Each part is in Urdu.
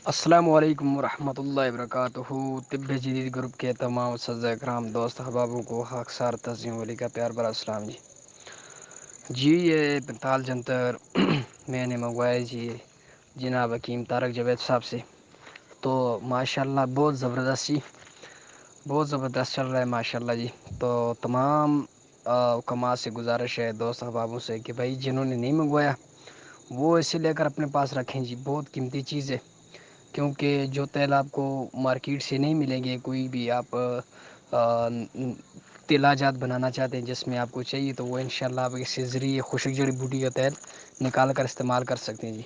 السلام علیکم ورحمۃ اللہ وبرکاتہ طب جدید گروپ کے تمام اساتذہ کرام دوست احبابوں کو خاکسار تنظیم والی کا پیار بھرا اسلام جی جی یہ پنتال جنتر میں نے منگوایا جی جناب حکیم طارق جاوید صاحب سے تو ماشاء اللہ بہت زبردست چل رہا ہے ماشاء اللہ جی تو تمام کما سے گزارش ہے دوست احبابوں سے کہ بھائی جنہوں نے نہیں منگوایا وہ اسے لے کر اپنے پاس رکھیں جی بہت قیمتی چیز ہے کیونکہ جو تیل آپ کو مارکیٹ سے نہیں ملیں گے کوئی بھی آپ تیلا جات بنانا چاہتے ہیں جس میں آپ کو چاہیے تو وہ ان شاء اللہ آپ اس کے ذریعے خشک جڑی بوٹی کا تیل نکال کر استعمال کر سکتے ہیں جی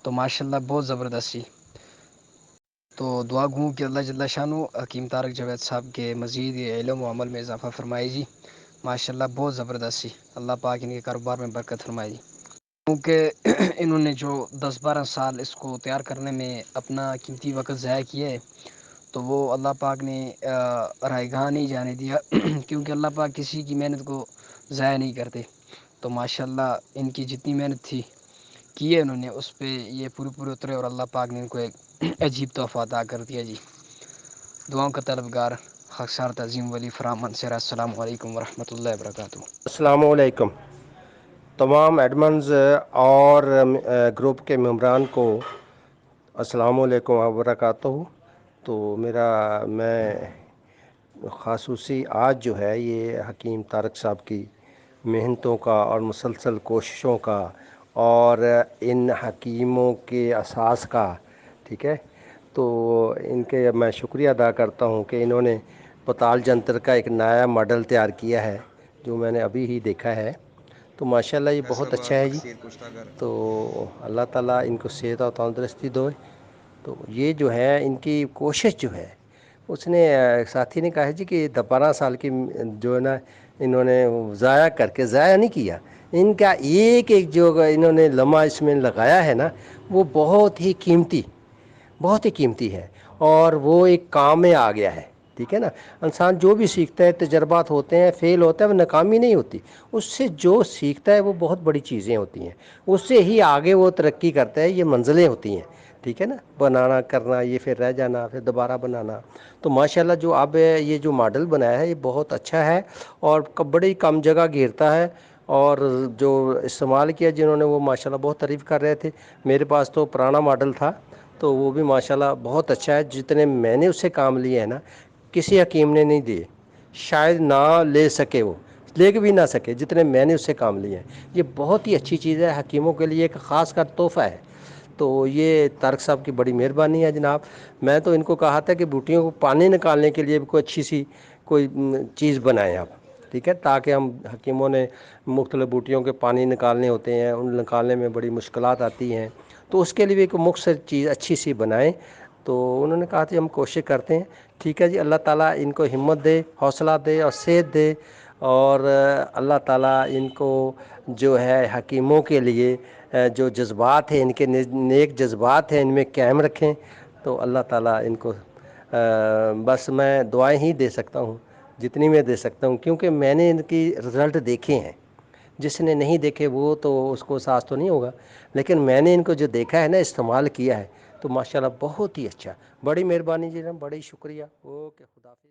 تو ماشاء اللہ بہت زبردست جی تو دعا گوں کہ اللہ جل شانہ حکیم طارق جاوید صاحب کے مزید علم و عمل میں اضافہ فرمائے جی ماشاء اللہ بہت زبردست سی اللہ پاک ان کے کاروبار میں برکت فرمائی کیونکہ انہوں نے جو 10-12 سال اس کو تیار کرنے میں اپنا قیمتی وقت ضائع کیا ہے تو وہ اللہ پاک نے رائے گاہ نہیں جانے دیا کیونکہ اللہ پاک کسی کی محنت کو ضائع نہیں کرتے تو ماشاء اللہ ان کی جتنی محنت تھی کی ہے انہوں نے اس پہ یہ پورے اترے اور اللہ پاک نے ان کو ایک عجیب تحفہ عطا کر دیا جی دعاؤں کا طلبگار خاکسار تعظیم ولی فرام منصر السلام علیکم ورحمۃ اللہ وبرکاتہ السلام علیکم تمام ایڈمنز اور گروپ کے ممبران کو السلام علیکم وبرکاتہ تو میں خصوصی آج جو ہے یہ حکیم طارق صاحب کی محنتوں کا اور مسلسل کوششوں کا اور ان حکیموں کے اساس کا ٹھیک ہے تو ان کے میں شکریہ ادا کرتا ہوں کہ انہوں نے پتال جنتر کا ایک نیا ماڈل تیار کیا ہے جو میں نے ابھی ہی دیکھا ہے تو ماشاء اللہ یہ ایسا بہت بات اچھا ہے جی بخشیر کشتا کر تو اللہ تعالیٰ ان کو صحت و تندرستی دے تو یہ جو ہے ان کی کوشش جو ہے اس نے ساتھی نے کہا جی کہ 12 سال کی جو ہے نا انہوں نے ضائع کر کے ضائع نہیں کیا ان کا ایک جو انہوں نے لمحہ اس میں لگایا ہے نا وہ بہت ہی قیمتی ہے اور وہ ایک کام میں آ گیا ہے ٹھیک ہے نا انسان جو بھی سیکھتا ہے تجربات ہوتے ہیں فیل ہوتا ہے وہ ناکامی نہیں ہوتی اس سے جو سیکھتا ہے وہ بہت بڑی چیزیں ہوتی ہیں اس سے ہی آگے وہ ترقی کرتا ہے یہ منزلیں ہوتی ہیں ٹھیک ہے نا بنانا کرنا یہ پھر رہ جانا پھر دوبارہ بنانا تو ماشاء اللہ جو اب یہ جو ماڈل بنایا ہے یہ بہت اچھا ہے اور بڑی کم جگہ گھیرتا ہے اور جو استعمال کیا جنہوں نے وہ ماشاء اللہ بہت تعریف کر رہے تھے میرے پاس تو پرانا ماڈل تھا تو وہ بھی ماشاء اللہ بہت اچھا ہے جتنے میں نے اس سے کام لیے ہیں نا کسی حکیم نے نہیں دیے شاید نہ لے سکے وہ لے کے بھی نہ سکے جتنے میں نے اس سے کام لیے ہیں یہ بہت ہی اچھی چیز ہے حکیموں کے لیے ایک خاص کر تحفہ ہے تو یہ طارق صاحب کی بڑی مہربانی ہے جناب میں تو ان کو کہا تھا کہ بوٹیوں کو پانی نکالنے کے لیے بھی کوئی اچھی سی کوئی چیز بنائیں آپ ٹھیک ہے تاکہ ہم حکیموں نے مختلف بوٹیوں کے پانی نکالنے ہوتے ہیں ان نکالنے میں بڑی مشکلات آتی ہیں تو اس کے لیے بھی ایک مختصر چیز اچھی سی بنائیں تو انہوں نے کہا تھا ہم کوشش کرتے ہیں ٹھیک ہے جی اللہ تعالیٰ ان کو ہمت دے حوصلہ دے اور صحت دے اور اللہ تعالیٰ ان کو جو ہے حکیموں کے لیے جو جذبات ہیں ان کے نیک جذبات ہیں ان میں قائم رکھیں تو اللہ تعالیٰ ان کو بس میں دعائیں ہی دے سکتا ہوں جتنی میں دے سکتا ہوں کیونکہ میں نے ان کی رزلٹ دیکھے ہیں جس نے نہیں دیکھے وہ تو اس کو احساس تو نہیں ہوگا لیکن میں نے ان کو جو دیکھا ہے نا استعمال کیا ہے تو ماشاءاللہ بہت ہی اچھا بڑی مہربانی جی بڑی شکریہ اوکے خدا حافظ